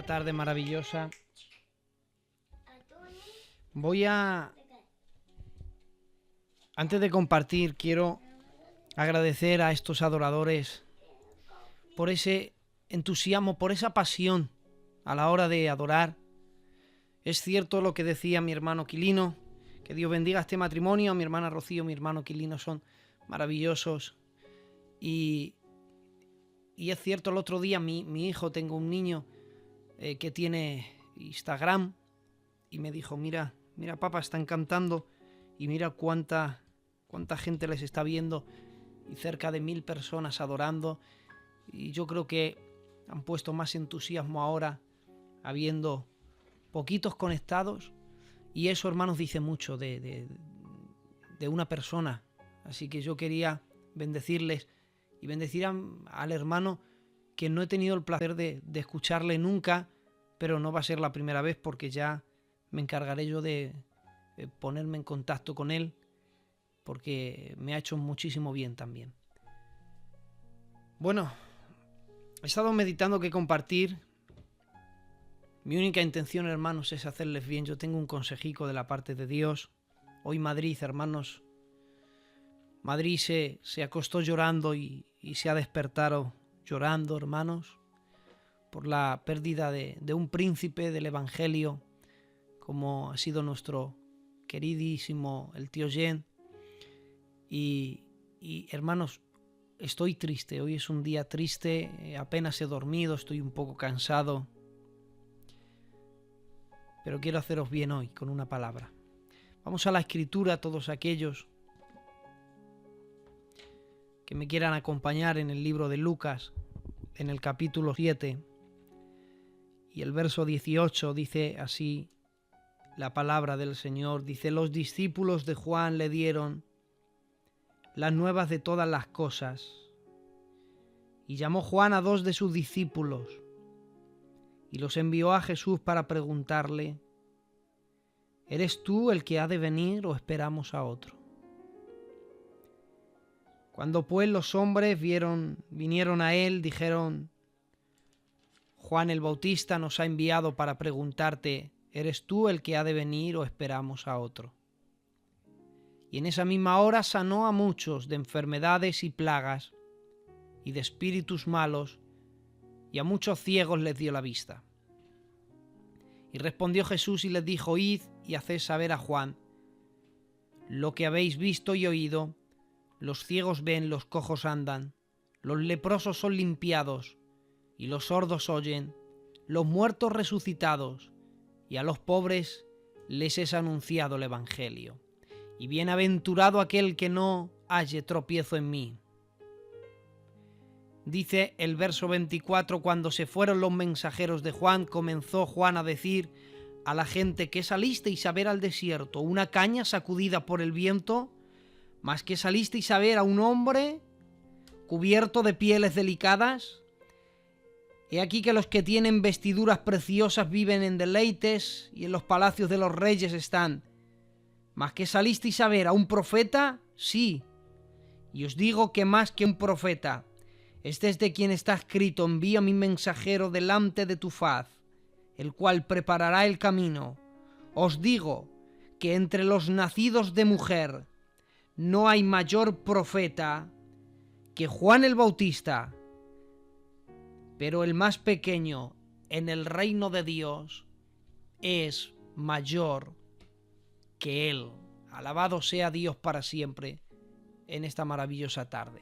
esta tarde maravillosa. Antes de compartir, quiero agradecer a estos adoradores por ese entusiasmo, por esa pasión a la hora de adorar. Es cierto lo que decía mi hermano Quilino, que Dios bendiga este matrimonio. Mi hermana Rocío, mi hermano Quilino son maravillosos. Y es cierto, el otro día mi hijo, tengo un niño que tiene Instagram, y me dijo, mira papá, están cantando y mira cuánta gente les está viendo, y cerca de 1000 personas adorando. Y yo creo que han puesto más entusiasmo ahora, habiendo poquitos conectados, y eso, hermanos, dice mucho de una persona. Así que yo quería bendecirles y bendecir al hermano, que no he tenido el placer de escucharle nunca, pero no va a ser la primera vez, porque ya me encargaré yo de ponerme en contacto con él, porque me ha hecho muchísimo bien también. Bueno, he estado meditando qué compartir. Mi única intención, hermanos, es hacerles bien. Yo tengo un consejico de la parte de Dios. Hoy Madrid, hermanos, Madrid se acostó llorando y se ha despertado llorando, hermanos, por la pérdida de un príncipe del Evangelio, como ha sido nuestro queridísimo el tío Jen. Y hermanos, estoy triste. Hoy es un día triste, apenas he dormido, estoy un poco cansado, pero quiero haceros bien hoy con una palabra. Vamos a la Escritura, todos aquellos que me quieran acompañar, en el libro de Lucas, en el capítulo 7 y el verso 18, dice así la palabra del Señor. Dice: los discípulos de Juan le dieron las nuevas de todas las cosas, y llamó Juan a 2 de sus discípulos y los envió a Jesús para preguntarle: ¿eres tú el que ha de venir o esperamos a otro? Cuando pues los hombres vinieron a él, dijeron: Juan el Bautista nos ha enviado para preguntarte: ¿eres tú el que ha de venir o esperamos a otro? Y en esa misma hora sanó a muchos de enfermedades y plagas y de espíritus malos, y a muchos ciegos les dio la vista. Y respondió Jesús y les dijo: id y haced saber a Juan lo que habéis visto y oído. Los ciegos ven, los cojos andan, los leprosos son limpiados, y los sordos oyen, los muertos resucitados, y a los pobres les es anunciado el Evangelio. Y bienaventurado aquel que no halle tropiezo en mí. Dice el verso 24: cuando se fueron los mensajeros de Juan, comenzó Juan a decir a la gente: ¿qué salisteis a ver al desierto? ¿Una caña sacudida por el viento? ¿Más que salisteis a ver a un hombre cubierto de pieles delicadas? He aquí que los que tienen vestiduras preciosas viven en deleites, y en los palacios de los reyes están. ¿Más que salisteis a ver a un profeta? Sí, y os digo que más que un profeta. Este es de quien está escrito: envío a mi mensajero delante de tu faz, el cual preparará el camino. Os digo que entre los nacidos de mujer no hay mayor profeta que Juan el Bautista, pero el más pequeño en el reino de Dios es mayor que él. Alabado sea Dios para siempre en esta maravillosa tarde.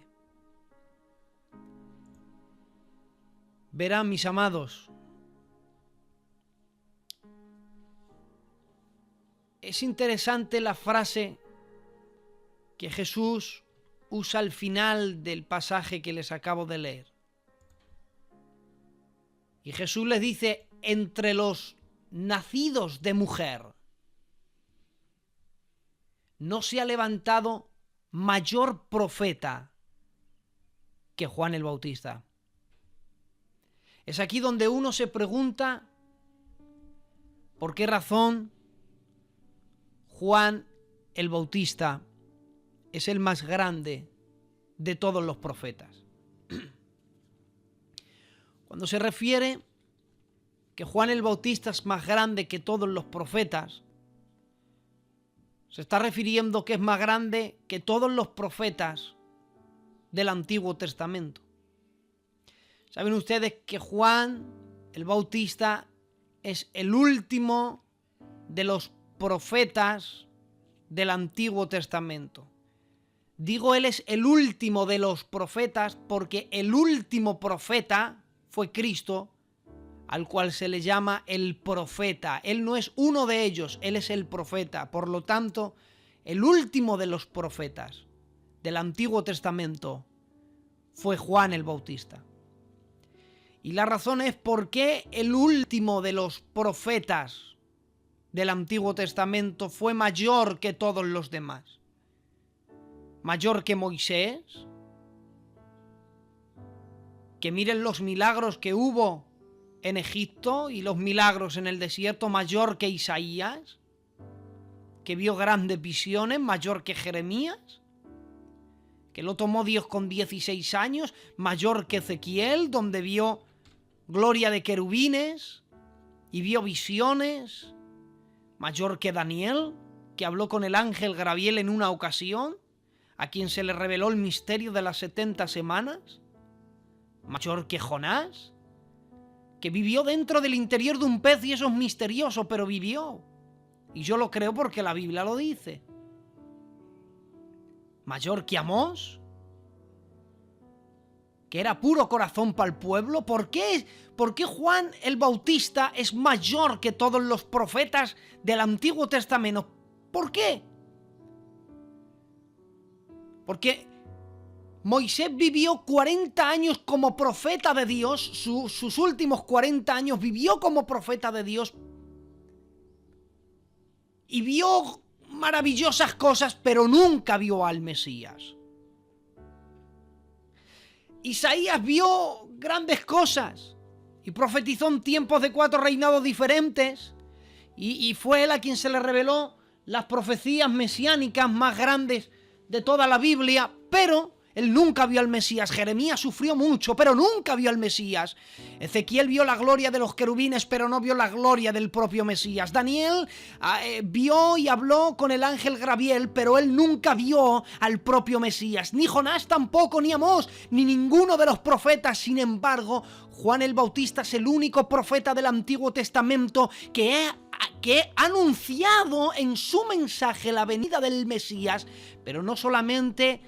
Verán, mis amados, es interesante la frase que Jesús usa al final del pasaje que les acabo de leer. Y Jesús les dice: entre los nacidos de mujer no se ha levantado mayor profeta que Juan el Bautista. Es aquí donde uno se pregunta por qué razón Juan el Bautista es el más grande de todos los profetas. Cuando se refiere que Juan el Bautista es más grande que todos los profetas, se está refiriendo que es más grande que todos los profetas del Antiguo Testamento. Saben ustedes que Juan el Bautista es el último de los profetas del Antiguo Testamento. Digo, él es el último de los profetas porque el último profeta fue Cristo, al cual se le llama el profeta. Él no es uno de ellos, él es el profeta. Por lo tanto, el último de los profetas del Antiguo Testamento fue Juan el Bautista. Y la razón es por qué el último de los profetas del Antiguo Testamento fue mayor que todos los demás. Mayor que Moisés. Que miren los milagros que hubo en Egipto y los milagros en el desierto, mayor que Isaías, que vio grandes visiones, mayor que Jeremías, que lo tomó Dios con 16 años, mayor que Ezequiel, donde vio gloria de querubines y vio visiones, mayor que Daniel, que habló con el ángel Gabriel en una ocasión, a quien se le reveló el misterio de las 70 semanas, mayor que Jonás, que vivió dentro del interior de un pez, y eso es misterioso, pero vivió. Y yo lo creo porque la Biblia lo dice. Mayor que Amós, que era puro corazón para el pueblo. ¿Por qué Juan el Bautista es mayor que todos los profetas del Antiguo Testamento? ¿Por qué? Porque Moisés vivió 40 años como profeta de Dios, sus últimos 40 años vivió como profeta de Dios y vio maravillosas cosas, pero nunca vio al Mesías. Isaías vio grandes cosas y profetizó en tiempos de 4 reinados diferentes y fue él a quien se le reveló las profecías mesiánicas más grandes de toda la Biblia, pero él nunca vio al Mesías. Jeremías sufrió mucho, pero nunca vio al Mesías. Ezequiel vio la gloria de los querubines, pero no vio la gloria del propio Mesías. Daniel vio y habló con el ángel Gabriel, pero él nunca vio al propio Mesías. Ni Jonás tampoco, ni Amós, ni ninguno de los profetas. Sin embargo, Juan el Bautista es el único profeta del Antiguo Testamento que ha anunciado en su mensaje la venida del Mesías, pero no solamente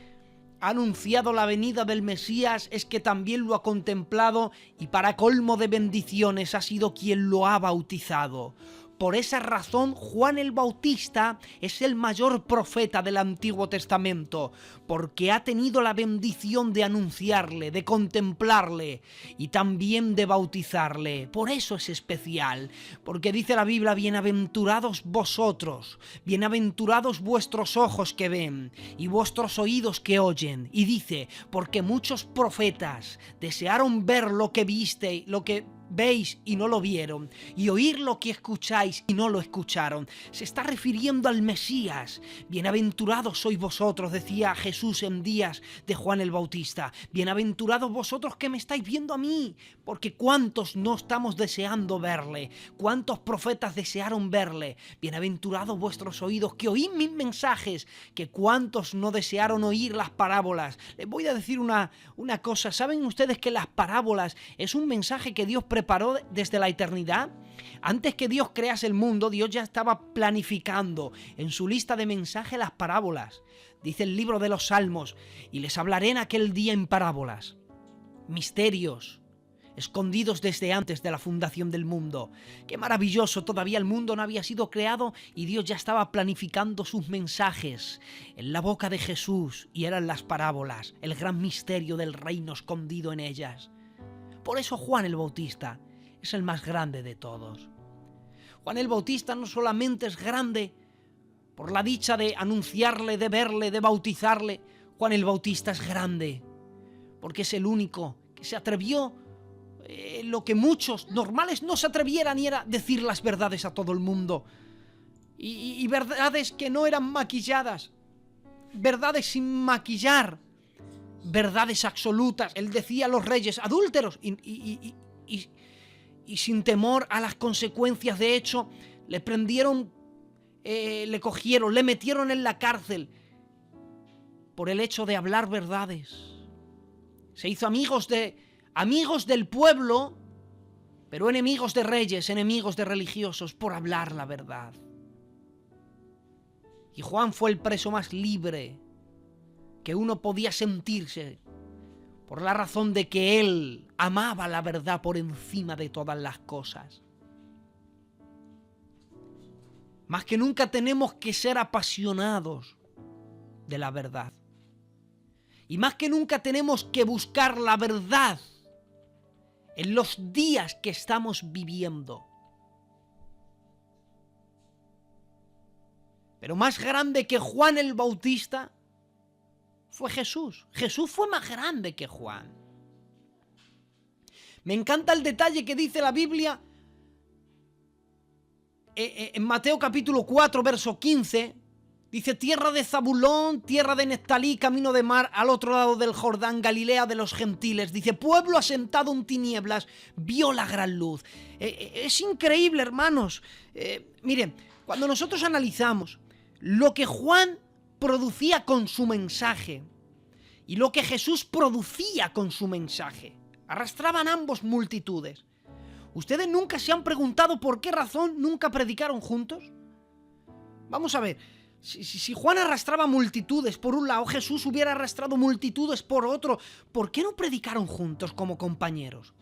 ha anunciado la venida del Mesías, es que también lo ha contemplado y para colmo de bendiciones ha sido quien lo ha bautizado. Por esa razón, Juan el Bautista es el mayor profeta del Antiguo Testamento, porque ha tenido la bendición de anunciarle, de contemplarle y también de bautizarle. Por eso es especial, porque dice la Biblia: bienaventurados vosotros, bienaventurados vuestros ojos que ven y vuestros oídos que oyen. Y dice, porque muchos profetas desearon ver lo que viste, lo que veis y no lo vieron, y oír lo que escucháis y no lo escucharon. Se está refiriendo al Mesías. Bienaventurados sois vosotros, decía Jesús en días de Juan el Bautista. Bienaventurados vosotros que me estáis viendo a mí, porque cuántos no estamos deseando verle, cuántos profetas desearon verle. Bienaventurados vuestros oídos que oís mis mensajes, que cuántos no desearon oír las parábolas. Les voy a decir una cosa. ¿Saben ustedes que las parábolas es un mensaje que Dios preparó desde la eternidad? Antes que Dios crease el mundo, Dios ya estaba planificando en su lista de mensajes las parábolas. Dice el libro de los Salmos: y les hablaré en aquel día en parábolas, misterios escondidos desde antes de la fundación del mundo. Qué maravilloso, todavía el mundo no había sido creado y Dios ya estaba planificando sus mensajes en la boca de Jesús, y eran las parábolas, el gran misterio del reino escondido en ellas. Por eso Juan el Bautista es el más grande de todos. Juan el Bautista no solamente es grande por la dicha de anunciarle, de verle, de bautizarle. Juan el Bautista es grande porque es el único que se atrevió lo que muchos normales no se atrevieran, y era decir las verdades a todo el mundo. Y verdades que no eran maquilladas, verdades sin maquillar, verdades absolutas. Él decía a los reyes: adúlteros, y y sin temor a las consecuencias. De hecho, le prendieron, le cogieron, le metieron en la cárcel por el hecho de hablar verdades. Se hizo amigos del pueblo, pero enemigos de reyes, enemigos de religiosos, por hablar la verdad. Y Juan fue el preso más libre que uno podía sentirse, por la razón de que él amaba la verdad por encima de todas las cosas. Más que nunca tenemos que ser apasionados de la verdad. Y más que nunca tenemos que buscar la verdad en los días que estamos viviendo. Pero más grande que Juan el Bautista fue Jesús. Jesús fue más grande que Juan. Me encanta el detalle que dice la Biblia en Mateo capítulo 4, verso 15. Dice: tierra de Zabulón, tierra de Neftalí, camino de mar, al otro lado del Jordán, Galilea de los gentiles. Dice: pueblo asentado en tinieblas, vio la gran luz. Es increíble, hermanos. Miren, cuando nosotros analizamos lo que Juan producía con su mensaje y lo que Jesús producía con su mensaje, arrastraban ambos multitudes. ¿Ustedes nunca se han preguntado por qué razón nunca predicaron juntos? Vamos a ver. Si Juan arrastraba multitudes por un lado, Jesús hubiera arrastrado multitudes por otro, ¿por qué no predicaron juntos como compañeros?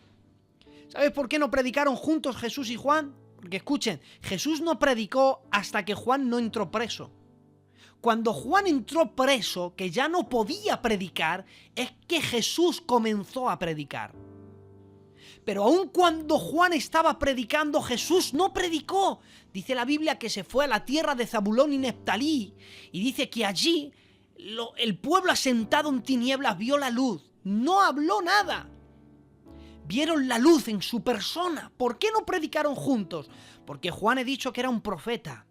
¿Sabes por qué no predicaron juntos Jesús y Juan? Porque escuchen, Jesús no predicó hasta que Juan no entró preso. Cuando Juan entró preso, que ya no podía predicar, es que Jesús comenzó a predicar. Pero aun cuando Juan estaba predicando, Jesús no predicó. Dice la Biblia que se fue a la tierra de Zabulón y Neftalí, y dice que allí el pueblo asentado en tinieblas vio la luz. No habló nada. Vieron la luz en su persona. ¿Por qué no predicaron juntos? Porque Juan, he dicho que era un profeta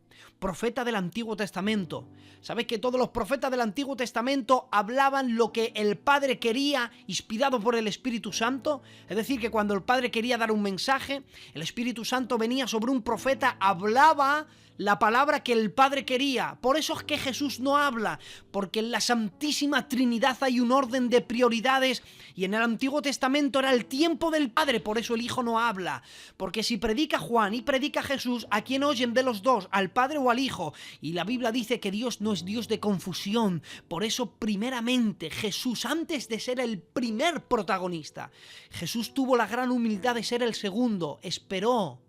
del Antiguo Testamento. ¿Sabes que todos los profetas del Antiguo Testamento hablaban lo que el Padre quería, inspirado por el Espíritu Santo? Es decir, que cuando el Padre quería dar un mensaje, el Espíritu Santo venía sobre un profeta, hablaba la palabra que el Padre quería. Por eso es que Jesús no habla, porque en la Santísima Trinidad hay un orden de prioridades, y en el Antiguo Testamento era el tiempo del Padre, por eso el Hijo no habla. Porque si predica Juan y predica Jesús, ¿a quién oyen de los dos? ¿Al Padre o al Hijo? Y la Biblia dice que Dios no es Dios de confusión. Por eso, primeramente, Jesús, antes de ser el primer protagonista, Jesús tuvo la gran humildad de ser el segundo. Esperó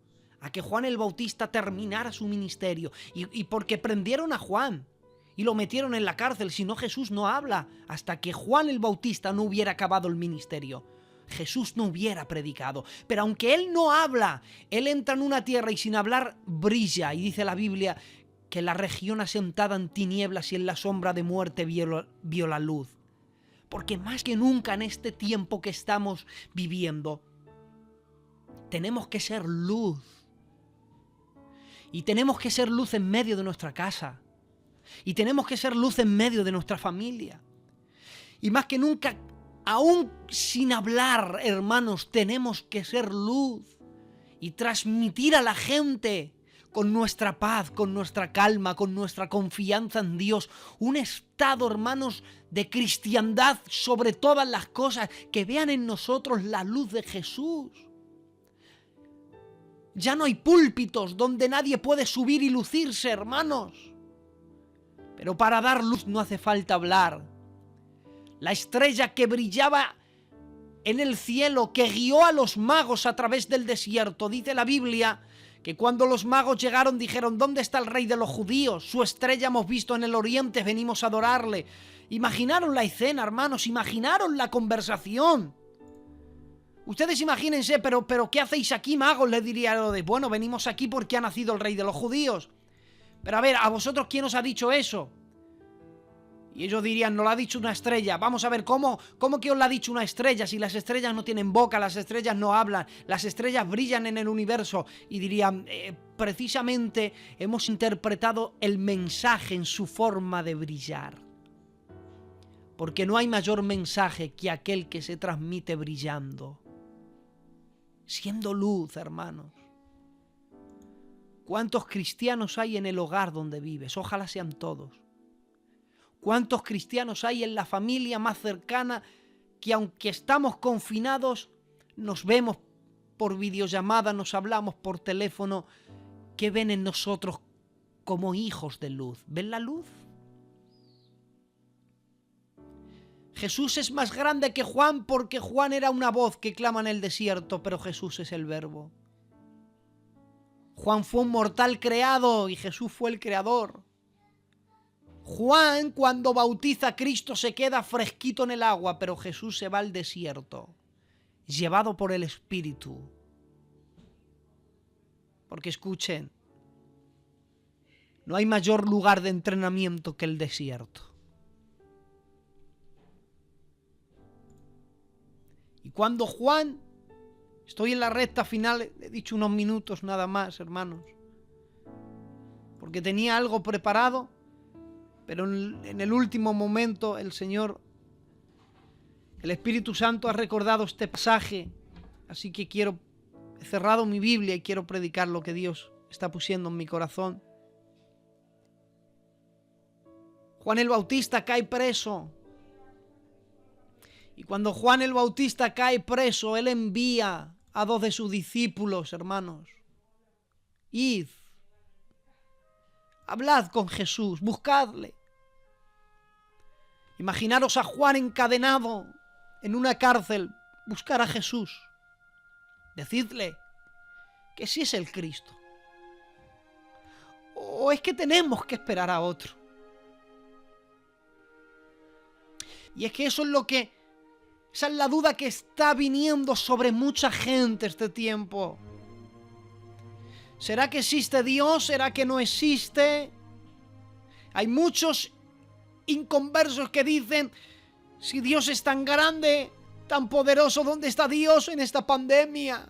a que Juan el Bautista terminara su ministerio. Y porque prendieron a Juan y lo metieron en la cárcel. Si no, Jesús no habla hasta que Juan el Bautista no hubiera acabado el ministerio. Jesús no hubiera predicado. Pero aunque él no habla, él entra en una tierra y sin hablar brilla. Y dice la Biblia que la región asentada en tinieblas y en la sombra de muerte vio la luz. Porque más que nunca en este tiempo que estamos viviendo, tenemos que ser luz. Y tenemos que ser luz en medio de nuestra casa. Y tenemos que ser luz en medio de nuestra familia. Y más que nunca, aún sin hablar, hermanos, tenemos que ser luz. Y transmitir a la gente con nuestra paz, con nuestra calma, con nuestra confianza en Dios, un estado, hermanos, de cristiandad sobre todas las cosas, que vean en nosotros la luz de Jesús. Ya no hay púlpitos donde nadie puede subir y lucirse, hermanos. Pero para dar luz no hace falta hablar. La estrella que brillaba en el cielo, que guió a los magos a través del desierto, dice la Biblia que cuando los magos llegaron dijeron: ¿dónde está el rey de los judíos? Su estrella hemos visto en el oriente, venimos a adorarle. Imaginaron la escena, hermanos, imaginaron la conversación. Ustedes imagínense, pero ¿qué hacéis aquí, magos? Les diría Herodes. Bueno, venimos aquí porque ha nacido el rey de los judíos. Pero a ver, ¿a vosotros quién os ha dicho eso? Y ellos dirían: nos lo ha dicho una estrella. Vamos a ver, ¿cómo que os lo ha dicho una estrella? Si las estrellas no tienen boca, las estrellas no hablan, las estrellas brillan en el universo. Y dirían: precisamente hemos interpretado el mensaje en su forma de brillar. Porque no hay mayor mensaje que aquel que se transmite brillando. siendo luz, hermanos. ¿Cuántos cristianos hay en el hogar donde vives? Ojalá sean todos. ¿Cuántos cristianos hay en la familia más cercana que aunque estamos confinados, nos vemos por videollamada, nos hablamos por teléfono, que ven en nosotros como hijos de luz? ¿Ven la luz? Jesús es más grande que Juan porque Juan era una voz que clama en el desierto, pero Jesús es el verbo. Juan fue un mortal creado y Jesús fue el creador. Juan, cuando bautiza a Cristo, se queda fresquito en el agua, pero Jesús se va al desierto, llevado por el Espíritu. Porque escuchen, no hay mayor lugar de entrenamiento que el desierto. Y cuando Juan, estoy en la recta final, he dicho unos minutos nada más, hermanos, porque tenía algo preparado, pero en el último momento el Señor, el Espíritu Santo ha recordado este pasaje, así que he cerrado mi Biblia y quiero predicar lo que Dios está pusiendo en mi corazón. Juan el Bautista cae preso. Y cuando Juan el Bautista cae preso, él envía a 2 de sus discípulos, hermanos. Id, hablad con Jesús, buscadle. Imaginaros a Juan encadenado en una cárcel, buscar a Jesús. Decidle que sí es el Cristo. ¿O es que tenemos que esperar a otro? Y es que esa es la duda que está viniendo sobre mucha gente este tiempo. ¿Será que existe Dios? ¿Será que no existe? Hay muchos inconversos que dicen, si Dios es tan grande, tan poderoso, ¿dónde está Dios en esta pandemia?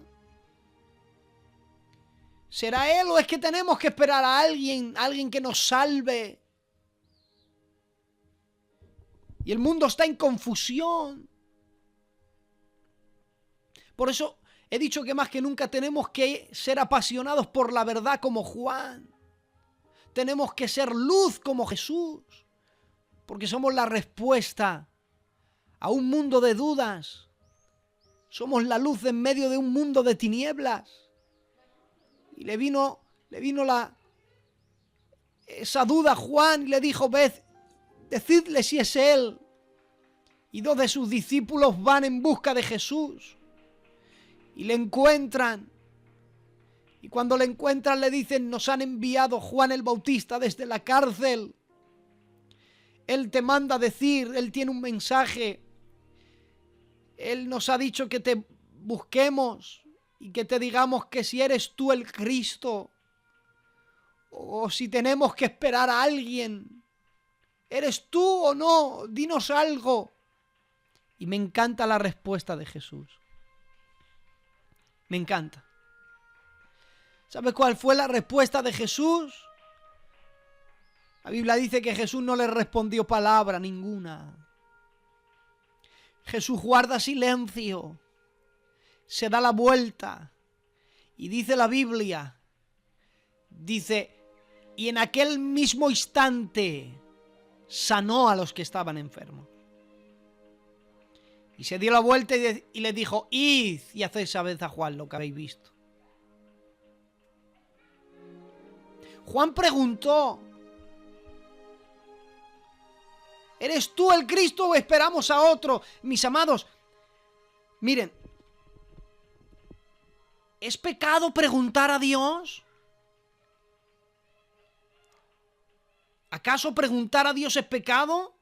¿Será Él o es que tenemos que esperar a alguien que nos salve? Y el mundo está en confusión. Por eso he dicho que más que nunca tenemos que ser apasionados por la verdad como Juan. Tenemos que ser luz como Jesús. Porque somos la respuesta a un mundo de dudas. Somos la luz en medio de un mundo de tinieblas. Y le vino esa duda a Juan y le dijo, decidle si es él. Y 2 de sus discípulos van en busca de Jesús. Y le encuentran. Y cuando le encuentran le dicen, nos han enviado Juan el Bautista desde la cárcel. Él te manda decir, él tiene un mensaje. Él nos ha dicho que te busquemos y que te digamos que si eres tú el Cristo o si tenemos que esperar a alguien. ¿Eres tú o no? Dinos algo. Y me encanta la respuesta de Jesús. Me encanta. ¿Sabes cuál fue la respuesta de Jesús? La Biblia dice que Jesús no le respondió palabra ninguna. Jesús guarda silencio, se da la vuelta y dice la Biblia, dice, y en aquel mismo instante sanó a los que estaban enfermos. Y se dio la vuelta y le dijo, id y haced saber a Juan lo que habéis visto. Juan preguntó, ¿eres tú el Cristo o esperamos a otro? Mis amados, miren, ¿es pecado preguntar a Dios? ¿Acaso preguntar a Dios es pecado?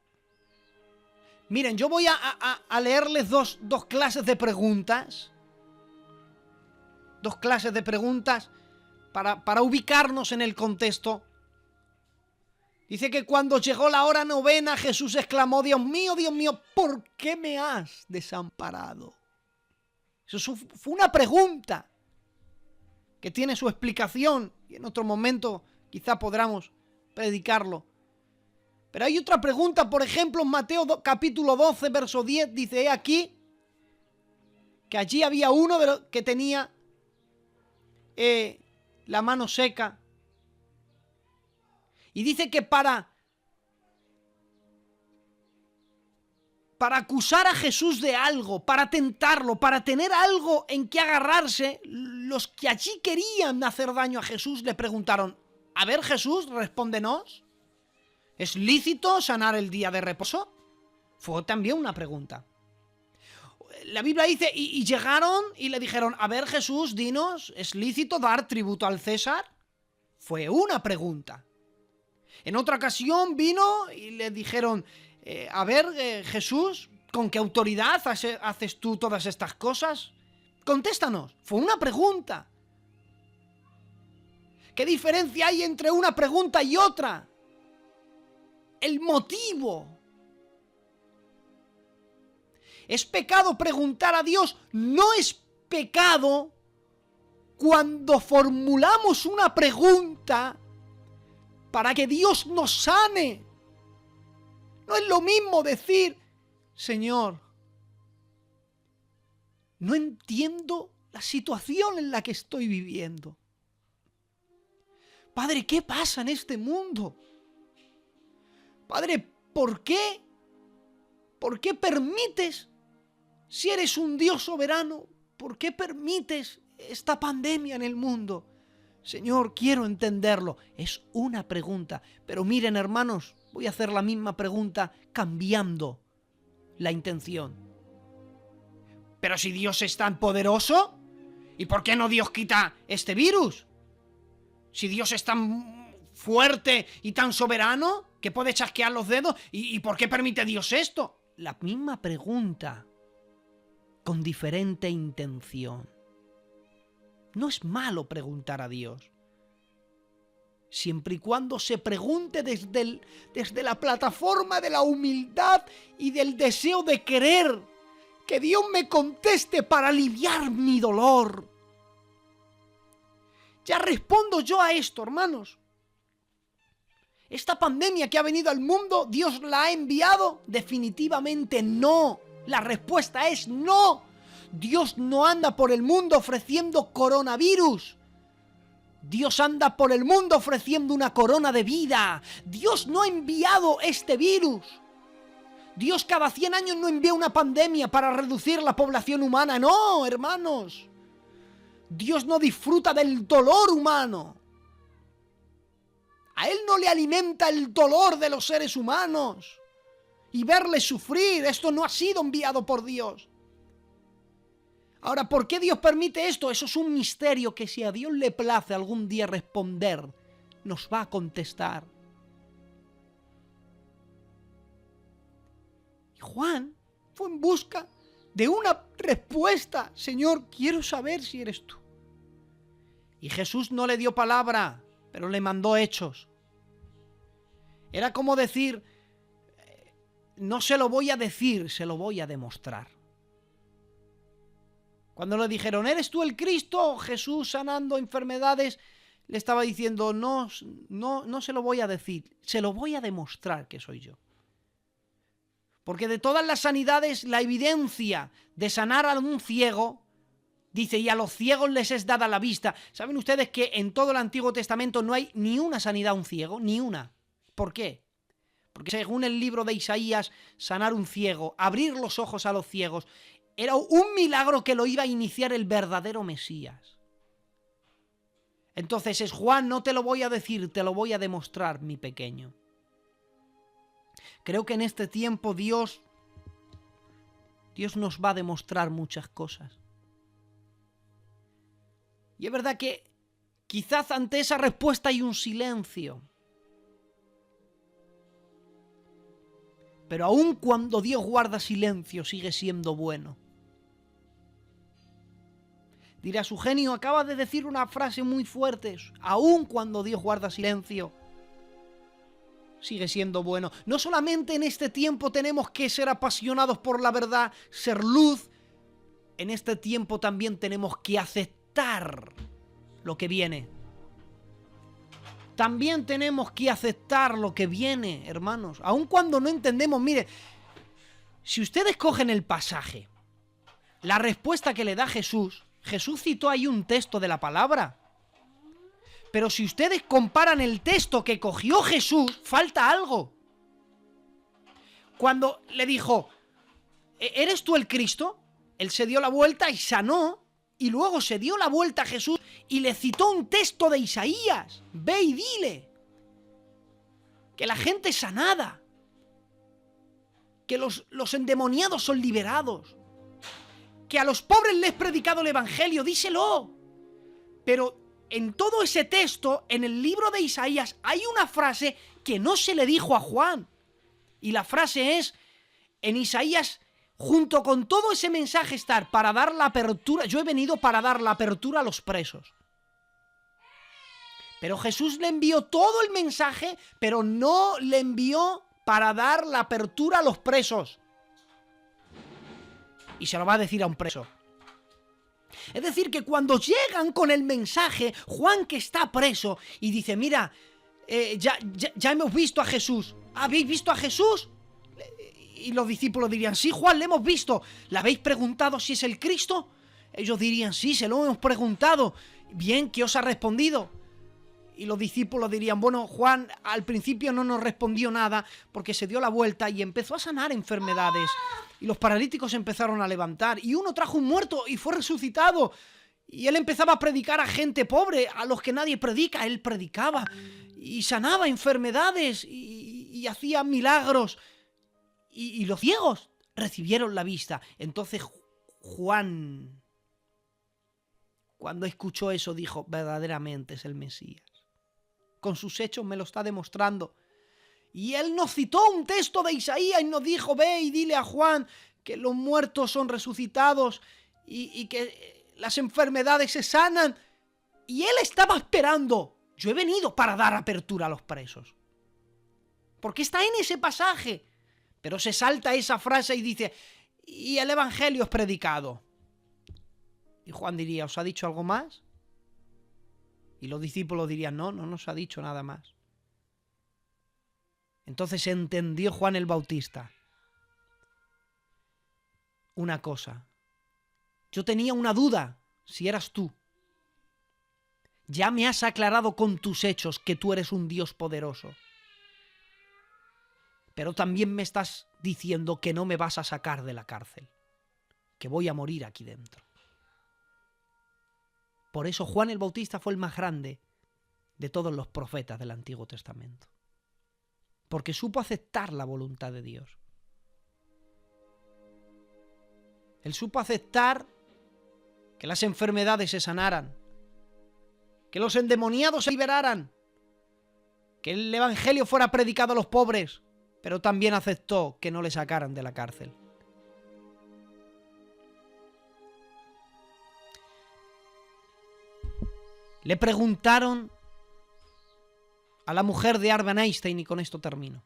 Miren, yo voy a leerles dos clases de preguntas. 2 clases de preguntas para ubicarnos en el contexto. Dice que cuando llegó la hora 9, Jesús exclamó, Dios mío, ¿por qué me has desamparado? Eso fue una pregunta que tiene su explicación y en otro momento quizá podamos predicarlo. Pero hay otra pregunta, por ejemplo, en Mateo capítulo 12, verso 10, dice, he aquí que allí había uno que tenía la mano seca. Y dice que para acusar a Jesús de algo, para tentarlo, para tener algo en que agarrarse, los que allí querían hacer daño a Jesús le preguntaron: a ver, Jesús, respóndenos, ¿es lícito sanar el día de reposo? Fue también una pregunta. La Biblia dice, y llegaron y le dijeron: a ver, Jesús, dinos, ¿es lícito dar tributo al César? Fue una pregunta. En otra ocasión vino y le dijeron: a ver, Jesús, ¿con qué autoridad haces tú todas estas cosas? Contéstanos. Fue una pregunta. ¿Qué diferencia hay entre una pregunta y otra? El motivo. ¿Es pecado preguntar a Dios? No es pecado cuando formulamos una pregunta para que Dios nos sane. No es lo mismo decir: Señor, no entiendo la situación en la que estoy viviendo. Padre, ¿qué pasa en este mundo? Padre, ¿por qué? ¿Por qué permites, si eres un Dios soberano, por qué permites esta pandemia en el mundo? Señor, quiero entenderlo. Es una pregunta. Pero miren, hermanos, voy a hacer la misma pregunta cambiando la intención. Pero si Dios es tan poderoso, ¿y por qué no Dios quita este virus? Si Dios es tan fuerte y tan soberano que puede chasquear los dedos, ¿y por qué permite Dios esto? La misma pregunta, con diferente intención. No es malo preguntar a Dios, siempre y cuando se pregunte desde la plataforma de la humildad y del deseo de querer que Dios me conteste para aliviar mi dolor. Ya respondo yo a esto, hermanos. ¿Esta pandemia que ha venido al mundo, Dios la ha enviado? Definitivamente no. La respuesta es no. Dios no anda por el mundo ofreciendo coronavirus. Dios anda por el mundo ofreciendo una corona de vida. Dios no ha enviado este virus. Dios cada 100 años no envía una pandemia para reducir la población humana. No, hermanos. Dios no disfruta del dolor humano. A Él no le alimenta el dolor de los seres humanos y verles sufrir. Esto no ha sido enviado por Dios. Ahora, ¿por qué Dios permite esto? Eso es un misterio que, si a Dios le place algún día responder, nos va a contestar. Y Juan fue en busca de una respuesta. Señor, quiero saber si eres tú. Y Jesús no le dio palabra, pero le mandó hechos. Era como decir: no se lo voy a decir, se lo voy a demostrar. Cuando le dijeron: ¿eres tú el Cristo? Jesús, sanando enfermedades, le estaba diciendo: no se lo voy a decir, se lo voy a demostrar que soy yo. Porque de todas las sanidades, la evidencia de sanar a un ciego, dice, y a los ciegos les es dada la vista. ¿Saben ustedes que en todo el Antiguo Testamento no hay ni una sanidad a un ciego? Ni una. ¿Por qué? Porque según el libro de Isaías, sanar un ciego, abrir los ojos a los ciegos, era un milagro que lo iba a iniciar el verdadero Mesías. Entonces es: Juan, no te lo voy a decir, te lo voy a demostrar, mi pequeño. Creo que en este tiempo Dios nos va a demostrar muchas cosas. Y es verdad que quizás ante esa respuesta hay un silencio. Pero aun cuando Dios guarda silencio, sigue siendo bueno. Dirás: Eugenio, acaba de decir una frase muy fuerte. Aun cuando Dios guarda silencio, sigue siendo bueno. No solamente en este tiempo tenemos que ser apasionados por la verdad, ser luz. En este tiempo también tenemos que aceptar lo que viene. También tenemos que aceptar lo que viene, hermanos. Aun cuando no entendemos, mire, si ustedes cogen el pasaje, la respuesta que le da Jesús, Jesús citó ahí un texto de la palabra. Pero si ustedes comparan el texto que cogió Jesús, falta algo. Cuando le dijo, ¿eres tú el Cristo? Él se dio la vuelta y sanó, y luego se dio la vuelta a Jesús y le citó un texto de Isaías. Ve y dile que la gente es sanada, que los endemoniados son liberados, que a los pobres les he predicado el Evangelio, díselo. Pero en todo ese texto, en el libro de Isaías, hay una frase que no se le dijo a Juan. Y la frase es, en Isaías, junto con todo ese mensaje estar para dar la apertura, yo he venido para dar la apertura a los presos. Pero Jesús le envió todo el mensaje, pero no le envió para dar la apertura a los presos. Y se lo va a decir a un preso. Es decir, que cuando llegan con el mensaje, Juan, que está preso, y dice, mira, ya hemos visto a Jesús. ¿Habéis visto a Jesús? Y los discípulos dirían, sí, Juan, le hemos visto. ¿Le habéis preguntado si es el Cristo? Ellos dirían, sí, se lo hemos preguntado. Bien, ¿qué os ha respondido? Y los discípulos dirían, bueno, Juan al principio no nos respondió nada porque se dio la vuelta y empezó a sanar enfermedades. Y los paralíticos empezaron a levantar. Y uno trajo un muerto y fue resucitado. Y él empezaba a predicar a gente pobre, a los que nadie predica. Él predicaba y sanaba enfermedades y hacía milagros. Y los ciegos recibieron la vista. Entonces Juan, cuando escuchó eso, dijo, verdaderamente es el Mesías. Con sus hechos me lo está demostrando. Y él nos citó un texto de Isaías y nos dijo, ve y dile a Juan que los muertos son resucitados y que las enfermedades se sanan. Y él estaba esperando. Yo he venido para dar apertura a los presos. Porque está en ese pasaje. Pero se salta esa frase y dice, y el Evangelio es predicado. Y Juan diría, ¿os ha dicho algo más? Y los discípulos dirían, no nos ha dicho nada más. Entonces entendió Juan el Bautista una cosa. Yo tenía una duda, si eras tú. Ya me has aclarado con tus hechos que tú eres un Dios poderoso. Pero también me estás diciendo que no me vas a sacar de la cárcel, que voy a morir aquí dentro. Por eso Juan el Bautista fue el más grande de todos los profetas del Antiguo Testamento. Porque supo aceptar la voluntad de Dios. Él supo aceptar que las enfermedades se sanaran, que los endemoniados se liberaran, que el Evangelio fuera predicado a los pobres, pero también aceptó que no le sacaran de la cárcel. Le preguntaron a la mujer de Albert Einstein, y con esto termino.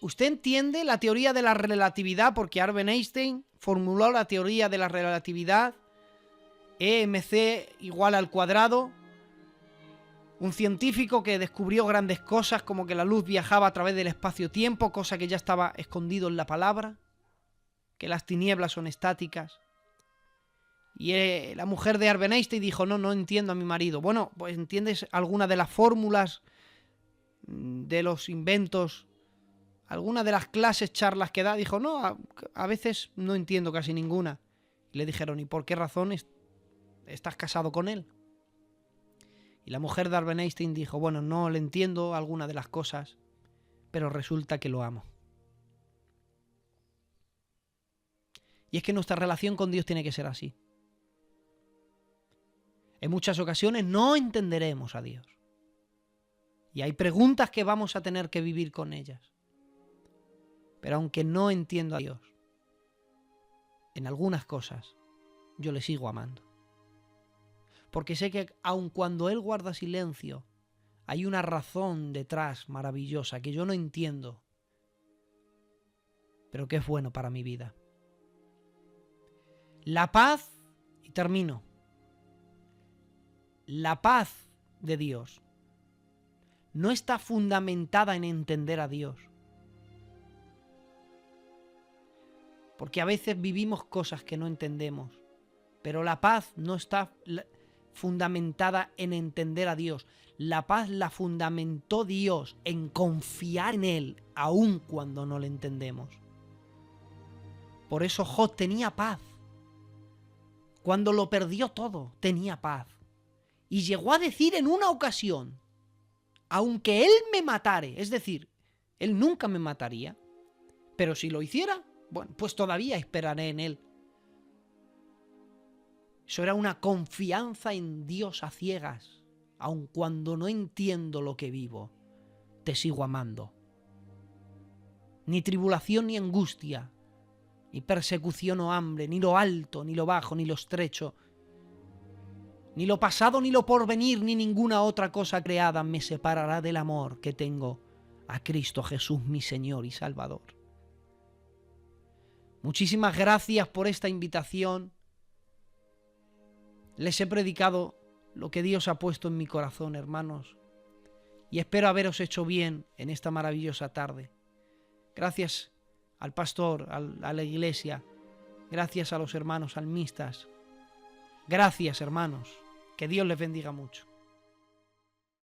¿Usted entiende la teoría de la relatividad? Porque Albert Einstein formuló la teoría de la relatividad, EMC igual al cuadrado. Un científico que descubrió grandes cosas, como que la luz viajaba a través del espacio-tiempo, cosa que ya estaba escondido en la palabra, que las tinieblas son estáticas. Y la mujer de Albert Einstein dijo, no entiendo a mi marido. Bueno, pues ¿entiendes alguna de las fórmulas de los inventos? ¿Alguna de las clases, charlas que da? Dijo, no, a veces no entiendo casi ninguna. Y le dijeron, ¿y por qué razón estás casado con él? Y la mujer de Albert Einstein dijo, bueno, no le entiendo alguna de las cosas, pero resulta que lo amo. Y es que nuestra relación con Dios tiene que ser así. En muchas ocasiones no entenderemos a Dios. Y hay preguntas que vamos a tener que vivir con ellas. Pero aunque no entiendo a Dios, en algunas cosas yo le sigo amando. Porque sé que aun cuando Él guarda silencio, hay una razón detrás maravillosa que yo no entiendo, pero que es bueno para mi vida. La paz, y termino, la paz de Dios no está fundamentada en entender a Dios. Porque a veces vivimos cosas que no entendemos, pero la paz no está... fundamentada en entender a Dios. La paz la fundamentó Dios en confiar en Él, aun cuando no le entendemos. Por eso Job tenía paz. Cuando lo perdió todo, tenía paz. Y llegó a decir en una ocasión, aunque Él me matare, es decir, Él nunca me mataría, pero si lo hiciera, bueno, pues todavía esperaré en Él. Eso era una confianza en Dios a ciegas. Aun cuando no entiendo lo que vivo, te sigo amando. Ni tribulación ni angustia, ni persecución o hambre, ni lo alto, ni lo bajo, ni lo estrecho, ni lo pasado, ni lo porvenir, ni ninguna otra cosa creada me separará del amor que tengo a Cristo Jesús, mi Señor y Salvador. Muchísimas gracias por esta invitación. Les he predicado lo que Dios ha puesto en mi corazón, hermanos, y espero haberos hecho bien en esta maravillosa tarde. Gracias al pastor, a la iglesia, gracias a los hermanos salmistas. Gracias, hermanos, que Dios les bendiga mucho.